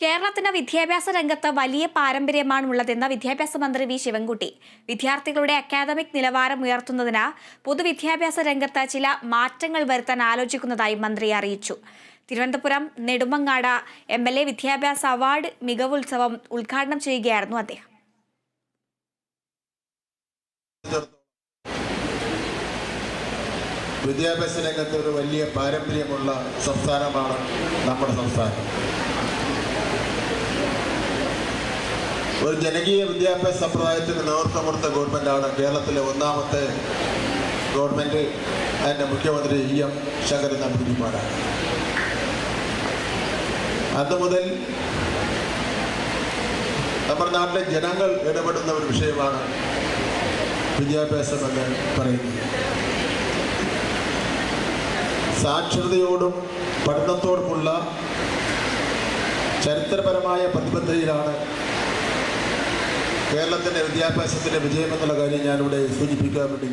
കേരളത്തിന്റെ വിദ്യാഭ്യാസ രംഗത്ത് വലിയ പാരമ്പര്യമാണുള്ളതെന്ന് വിദ്യാഭ്യാസ മന്ത്രി വി ശിവൻകുട്ടി. വിദ്യാർത്ഥികളുടെ അക്കാദമിക് നിലവാരം ഉയർത്തുന്നതിന് പൊതുവിദ്യാഭ്യാസ രംഗത്ത് ചില മാറ്റങ്ങൾ വരുത്താൻ ആലോചിക്കുന്നതായി മന്ത്രി അറിയിച്ചു. തിരുവനന്തപുരം നെടുമങ്ങാട് MLA വിദ്യാഭ്യാസ അവാർഡ് മികവുത്സവം ഉദ്ഘാടനം ചെയ്യുകയായിരുന്നു അദ്ദേഹം. വിദ്യാഭ്യാസ രംഗത്ത് ഒരു വലിയ പാരമ്പര്യമുള്ള സംസ്ഥാനമാണ് നമ്മുടെ സംസ്ഥാനം. ഒരു ജനകീയ വിദ്യാഭ്യാസ സമ്പ്രദായത്തിന് നേതൃത്വം കൊടുത്ത ഗവൺമെൻറ്റാണ് കേരളത്തിലെ ഒന്നാമത്തെ ഗവൺമെൻറ്. അതിൻ്റെ മുഖ്യമന്ത്രി EM ശങ്കരൻ നമ്പൂതിരിപ്പാടാണ്. അന്ന് മുതൽ നമ്മുടെ നാട്ടിലെ ജനങ്ങൾ ഇടപെടുന്ന ഒരു വിഷയമാണ് വിദ്യാഭ്യാസം എന്ന് പറയുന്നത്. സാക്ഷരതയോടും പഠനത്തോടുമുള്ള ചരിത്രപരമായ പ്രതിബദ്ധതയിലാണ് കേരളത്തിൻ്റെ വിദ്യാഭ്യാസത്തിൻ്റെ വിജയമെന്നുള്ള കാര്യം ഞാനിവിടെ സൂചിപ്പിക്കാൻ വേണ്ടി